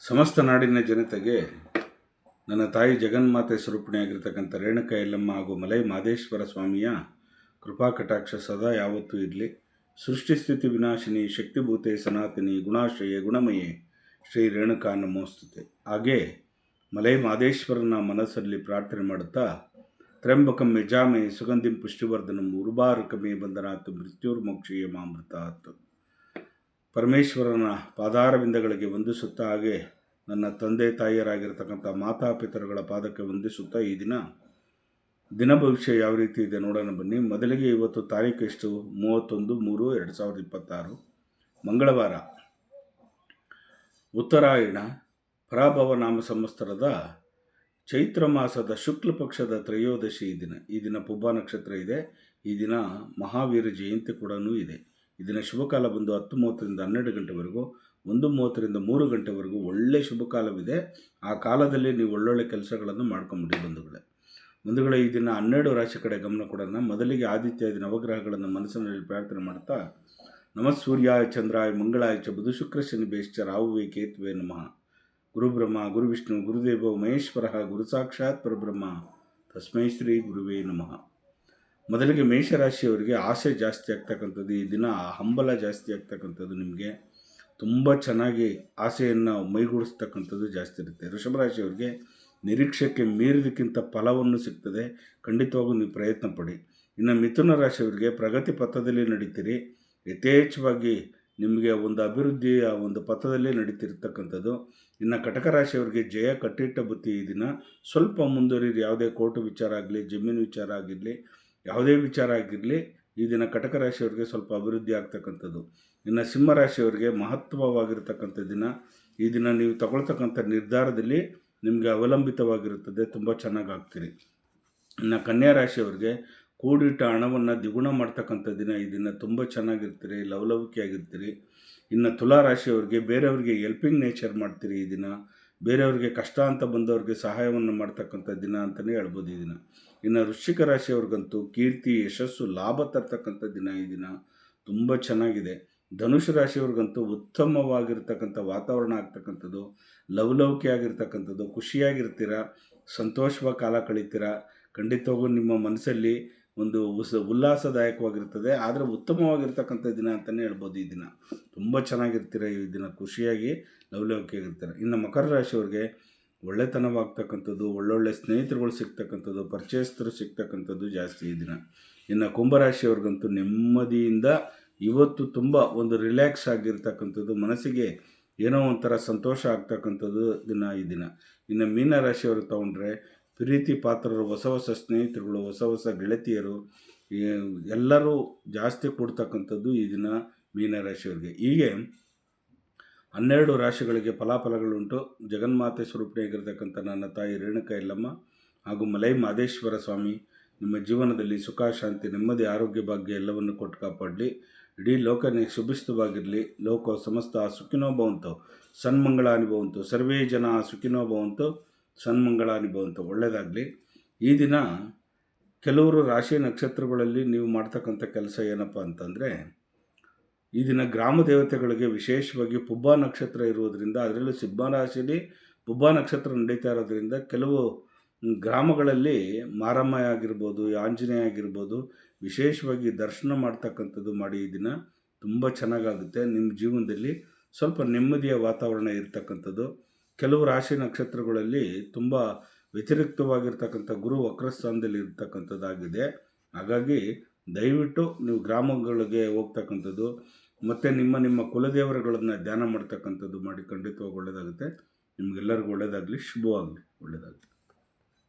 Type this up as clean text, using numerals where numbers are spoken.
ಸಮಸ್ತ ನಾಡಿನ ಜನತೆಗೆ ನನ್ನ ತಾಯಿ ಜಗನ್ಮಾತೆ ಸ್ವರೂಪಿಣಿಯಾಗಿರ್ತಕ್ಕಂಥ ರೇಣುಕಾ ಯಲ್ಲಮ್ಮ ಹಾಗೂ ಮಲೈ ಮಹದೇಶ್ವರ ಸ್ವಾಮಿಯ ಕೃಪಾ ಕಟಾಕ್ಷ ಸದಾ ಯಾವತ್ತೂ ಇರಲಿ. ಸೃಷ್ಟಿಸ್ಥಿತಿ ವಿನಾಶಿನಿ ಶಕ್ತಿಭೂತೆ ಸನಾತನಿ ಗುಣಾಶ್ರಯೇ ಗುಣಮಯೇ ಶ್ರೀ ರೇಣುಕಾ ನಮೋಸ್ತುತೆ. ಹಾಗೆ ಮಲೈ ಮಹದೇಶ್ವರನ ಮನಸ್ಸಲ್ಲಿ ಪ್ರಾರ್ಥನೆ ಮಾಡುತ್ತಾ ತ್ರ್ಯಂಬಕಂ ಯಜಾಮೇ ಸುಗಂಧಿಂ ಪುಷ್ಟಿವರ್ಧನಂ ಉರ್ವಾರುಕಮೇ ಬಂಧನಾತ್ ಮೃತ್ಯುರ್ಮೋಕ್ಷಯೇ ಮಾಮೃತಾತ್. ಪರಮೇಶ್ವರನ ಪಾದಾರವಿಂದಗಳಿಗೆ ವಂದಿಸುತ್ತಾ, ಹಾಗೆ ನನ್ನ ತಂದೆ ತಾಯಿಯರಾಗಿರ್ತಕ್ಕಂಥ ಮಾತಾಪಿತರುಗಳ ಪಾದಕ್ಕೆ ವಂದಿಸುತ್ತಾ ಈ ದಿನ ಭವಿಷ್ಯ ಯಾವ ರೀತಿ ಇದೆ ನೋಡೋಣ ಬನ್ನಿ. ಮೊದಲಿಗೆ ಇವತ್ತು ತಾರೀಕು ಎಷ್ಟು? 31/3/2026 ಮಂಗಳವಾರ, ಉತ್ತರಾಯಣ ಪರಾಭವ ನಾಮ ಸಂವತ್ಸರದ ಚೈತ್ರ ಮಾಸದ ಶುಕ್ಲ ಪಕ್ಷದ ತ್ರಯೋದಶಿ ಈ ದಿನ ಪುಬ್ಬ ನಕ್ಷತ್ರ ಇದೆ. ಈ ದಿನ ಮಹಾವೀರ ಜಯಂತಿ ಕೂಡ ಇದೆ. ಈ ದಿನ ಶುಭ ಕಾಲ ಬಂದು 10:30ರಿಂದ 12 ಗಂಟೆವರೆಗೂ, 1:30ರಿಂದ 3 ಗಂಟೆವರೆಗೂ ಒಳ್ಳೆ ಶುಭ ಕಾಲವಿದೆ. ಆ ಕಾಲದಲ್ಲಿ ನೀವು ಒಳ್ಳೊಳ್ಳೆ ಕೆಲಸಗಳನ್ನು ಮಾಡ್ಕೊಂಬಿಡಿ ಬಂಧುಗಳೇ. ಈ ದಿನ 12 ರಾಶಿ ಕಡೆ ಗಮನ ಕೊಡೋಣ. ಮೊದಲಿಗೆ ಆದಿತ್ಯಾದಿ ನವಗ್ರಹಗಳನ್ನು ಮನಸ್ಸಿನಲ್ಲಿ ಪ್ರಾರ್ಥನೆ ಮಾಡ್ತಾ, ನಮಃ ಸೂರ್ಯಾಯ ಚಂದ್ರಾಯ ಮಂಗಳಾಯ ಚ ಬುಧ ಶುಕ್ರ ಶನಿ ಬೇಶ್ಚ ರಾಹುವೇ ಕೇತುವೆ ನಮಃ. ಗುರುಬ್ರಹ್ಮ ಗುರುವಿಷ್ಣು ಗುರುದೇವೋ ಮಹೇಶ್ವರ ಗುರು ಸಾಕ್ಷಾತ್ ಪರಬ್ರಹ್ಮ ತಸ್ಮೈ ಶ್ರೀ ಗುರುವೇ ನಮಃ. ಮೊದಲಿಗೆ ಮೇಷರಾಶಿಯವರಿಗೆ ಆಸೆ ಜಾಸ್ತಿ ಆಗ್ತಕ್ಕಂಥದ್ದು, ಈ ದಿನ ಹಂಬಲ ಜಾಸ್ತಿ ಆಗ್ತಕ್ಕಂಥದ್ದು, ನಿಮಗೆ ತುಂಬ ಚೆನ್ನಾಗಿ ಆಸೆಯನ್ನು ಮೈಗೂಡಿಸ್ತಕ್ಕಂಥದ್ದು ಜಾಸ್ತಿ ಇರುತ್ತೆ. ವೃಷಭರಾಶಿಯವರಿಗೆ ನಿರೀಕ್ಷೆಗೆ ಮೀರಿದಕ್ಕಿಂತ ಫಲವನ್ನು ಸಿಗ್ತದೆ, ಖಂಡಿತವಾಗೂ ನೀವು ಪ್ರಯತ್ನ ಪಡಿ. ಇನ್ನು ಮಿಥುನ ರಾಶಿಯವರಿಗೆ ಪ್ರಗತಿ ಪಥದಲ್ಲಿ ನಡೀತೀರಿ, ಯಥೇಚ್ಛವಾಗಿ ನಿಮಗೆ ಒಂದು ಅಭಿವೃದ್ಧಿಯ ಒಂದು ಪಥದಲ್ಲಿ ನಡೀತಿರ್ತಕ್ಕಂಥದ್ದು. ಇನ್ನು ಕಟಕ ರಾಶಿಯವರಿಗೆ ಜಯ ಕಟ್ಟಿಟ್ಟ ಬುತ್ತಿ. ಈ ದಿನ ಸ್ವಲ್ಪ ಮುಂದುವರಿದು, ಯಾವುದೇ ಕೋರ್ಟು ವಿಚಾರ ಆಗಲಿ, ಜಮೀನು ವಿಚಾರ ಆಗಿರಲಿ, ಯಾವುದೇ ವಿಚಾರ ಆಗಿರಲಿ, ಈ ದಿನ ಕಟಕ ರಾಶಿಯವರಿಗೆ ಸ್ವಲ್ಪ ಅಭಿವೃದ್ಧಿ ಆಗ್ತಕ್ಕಂಥದ್ದು. ಇನ್ನು ಸಿಂಹರಾಶಿಯವರಿಗೆ ಮಹತ್ವವಾಗಿರ್ತಕ್ಕಂಥ ದಿನ. ಈ ದಿನ ನೀವು ತಗೊಳ್ತಕ್ಕಂಥ ನಿರ್ಧಾರದಲ್ಲಿ ನಿಮಗೆ ಅವಲಂಬಿತವಾಗಿರುತ್ತದೆ, ತುಂಬ ಚೆನ್ನಾಗಿ ಆಗ್ತೀರಿ. ಇನ್ನು ಕನ್ಯಾ ರಾಶಿಯವರಿಗೆ ಕೂಡಿಟ್ಟ ಹಣವನ್ನು ದ್ವಿಗುಣ ಮಾಡ್ತಕ್ಕಂಥ ದಿನ. ಈ ದಿನ ತುಂಬ ಚೆನ್ನಾಗಿರ್ತೀರಿ, ಲವಲವಿಕೆಯಾಗಿರ್ತೀರಿ. ಇನ್ನು ತುಲಾ ರಾಶಿಯವರಿಗೆ ಬೇರೆಯವರಿಗೆ ಹೆಲ್ಪಿಂಗ್ ನೇಚರ್ ಮಾಡ್ತೀರಿ. ಈ ದಿನ ಬೇರೆಯವರಿಗೆ ಕಷ್ಟ ಅಂತ ಬಂದವ್ರಿಗೆ ಸಹಾಯವನ್ನು ಮಾಡ್ತಕ್ಕಂಥ ದಿನ ಅಂತಲೇ ಹೇಳ್ಬೋದು ಈ ದಿನ. ಇನ್ನು ವೃಶ್ಚಿಕ ರಾಶಿಯವ್ರಿಗಂತೂ ಕೀರ್ತಿ, ಯಶಸ್ಸು, ಲಾಭ ತರ್ತಕ್ಕಂಥ ದಿನ. ಈ ದಿನ ತುಂಬ ಚೆನ್ನಾಗಿದೆ. ಧನುಷು ರಾಶಿಯವ್ರಿಗಂತೂ ಉತ್ತಮವಾಗಿರ್ತಕ್ಕಂಥ ವಾತಾವರಣ ಆಗ್ತಕ್ಕಂಥದ್ದು, ಲವಲವಿಕೆ ಆಗಿರ್ತಕ್ಕಂಥದ್ದು, ಖುಷಿಯಾಗಿರ್ತೀರ, ಸಂತೋಷವಾಗಿ ಕಾಲ ಕಳೀತೀರ. ಖಂಡಿತವಾಗೂ ನಿಮ್ಮ ಮನಸ್ಸಲ್ಲಿ ಒಂದು ಉಲ್ಲಾಸದಾಯಕವಾಗಿರ್ತದೆ, ಆದರೆ ಉತ್ತಮವಾಗಿರ್ತಕ್ಕಂಥ ದಿನ ಅಂತಲೇ ಹೇಳ್ಬೋದು. ಈ ದಿನ ತುಂಬ ಚೆನ್ನಾಗಿರ್ತೀರ, ಈ ದಿನ ಖುಷಿಯಾಗಿ ಲವಲವಿಕೆಯಾಗಿರ್ತಾರೆ. ಇನ್ನು ಮಕರ ರಾಶಿಯವ್ರಿಗೆ ಒಳ್ಳೆತನವಾಗ್ತಕ್ಕಂಥದ್ದು, ಒಳ್ಳೊಳ್ಳೆ ಸ್ನೇಹಿತರುಗಳು ಸಿಗ್ತಕ್ಕಂಥದ್ದು, ಪರಿಚಯಸ್ಥರು ಸಿಗ್ತಕ್ಕಂಥದ್ದು ಜಾಸ್ತಿ ಈ ದಿನ. ಇನ್ನು ಕುಂಭರಾಶಿಯವ್ರಿಗಂತೂ ನೆಮ್ಮದಿಯಿಂದ ಇವತ್ತು ತುಂಬ ಒಂದು ರಿಲ್ಯಾಕ್ಸ್ ಆಗಿರ್ತಕ್ಕಂಥದ್ದು, ಮನಸ್ಸಿಗೆ ಏನೋ ಒಂಥರ ಸಂತೋಷ ಆಗ್ತಕ್ಕಂಥದ್ದು ದಿನ ಈ ದಿನ. ಇನ್ನು ಮೀನರಾಶಿಯವ್ರಿಗೆ ತೊಗೊಂಡ್ರೆ ಪ್ರೀತಿ ಪಾತ್ರರು, ಹೊಸ ಹೊಸ ಸ್ನೇಹಿತರುಗಳು, ಹೊಸ ಹೊಸ ಗೆಳತಿಯರು ಎಲ್ಲರೂ ಜಾಸ್ತಿ ಕೊಡ್ತಕ್ಕಂಥದ್ದು ಈ ದಿನ ಮೀನರಾಶಿಯವ್ರಿಗೆ. ಹೀಗೆ 12 ರಾಶಿಗಳಿಗೆ ಫಲಾಫಲಗಳುಂಟು. ಜಗನ್ಮಾತೆ ಸ್ವರೂಪಿಣಿಯಾಗಿರ್ತಕ್ಕಂಥ ನನ್ನ ತಾಯಿ ರೇಣುಕಾ ಯಲ್ಲಮ್ಮ ಹಾಗೂ ಮಲೈ ಮಹದೇಶ್ವರ ಸ್ವಾಮಿ ನಿಮ್ಮ ಜೀವನದಲ್ಲಿ ಸುಖ, ಶಾಂತಿ, ನೆಮ್ಮದಿ, ಆರೋಗ್ಯ, ಭಾಗ್ಯ ಎಲ್ಲವನ್ನು ಕೊಟ್ಟು ಕಾಪಾಡಲಿ. ಇಡೀ ಲೋಕನೇ ಶುಭಿಸ್ತವಾಗಿರಲಿ. ಲೋಕ ಸಮಸ್ತ ಸುಖಿನೋ ಭವಂತು, ಸನ್ಮಂಗಳಾನಿ ಭವಂತು, ಸರ್ವೇ ಜನ ಸುಖಿನೋ ಭವಂತು, ಸನ್ಮಂಗಳಾನಿ ಭವಂತು. ಒಳ್ಳೆಯದಾಗಲಿ. ಈ ದಿನ ಕೆಲವರು ರಾಶಿ ನಕ್ಷತ್ರಗಳಲ್ಲಿ ನೀವು ಮಾಡ್ತಕ್ಕಂಥ ಕೆಲಸ ಏನಪ್ಪ ಅಂತಂದರೆ, ಈ ದಿನ ಗ್ರಾಮ ದೇವತೆಗಳಿಗೆ ವಿಶೇಷವಾಗಿ ಪುಬ್ಬ ನಕ್ಷತ್ರ ಇರುವುದರಿಂದ, ಅದರಲ್ಲೂ ಸಿಂಹರಾಶಿಯಲ್ಲಿ ಪುಬ್ಬ ನಕ್ಷತ್ರ ನಡೀತಾ ಇರೋದ್ರಿಂದ ಕೆಲವು ಗ್ರಾಮಗಳಲ್ಲಿ ಮಾರಮ್ಮ ಆಗಿರ್ಬೋದು, ಆಂಜನೇಯ ಆಗಿರ್ಬೋದು, ವಿಶೇಷವಾಗಿ ದರ್ಶನ ಮಾಡ್ತಕ್ಕಂಥದ್ದು ಮಾಡಿ. ಈ ದಿನ ತುಂಬ ಚೆನ್ನಾಗಾಗುತ್ತೆ. ನಿಮ್ಮ ಜೀವನದಲ್ಲಿ ಸ್ವಲ್ಪ ನೆಮ್ಮದಿಯ ವಾತಾವರಣ ಇರ್ತಕ್ಕಂಥದ್ದು. ಕೆಲವು ರಾಶಿ ನಕ್ಷತ್ರಗಳಲ್ಲಿ ತುಂಬ ವ್ಯತಿರಿಕ್ತವಾಗಿರ್ತಕ್ಕಂಥ ಗುರು ವಕ್ರಸ್ಥಾನದಲ್ಲಿ ಇರ್ತಕ್ಕಂಥದ್ದಾಗಿದೆ. ಹಾಗಾಗಿ ದಯವಿಟ್ಟು ನೀವು ಗ್ರಾಮಗಳಿಗೆ ಹೋಗ್ತಕ್ಕಂಥದ್ದು ಮತ್ತು ನಿಮ್ಮ ಕುಲದೇವರುಗಳನ್ನು ಧ್ಯಾನ ಮಾಡ್ತಕ್ಕಂಥದ್ದು ಮಾಡಿ. ಖಂಡಿತವಾಗಿ ಒಳ್ಳೆಯದಾಗುತ್ತೆ. ನಿಮಗೆಲ್ಲರಿಗೂ ಒಳ್ಳೆಯದಾಗಲಿ, ಶುಭವಾಗಲಿ, ಒಳ್ಳೆಯದಾಗಲಿ.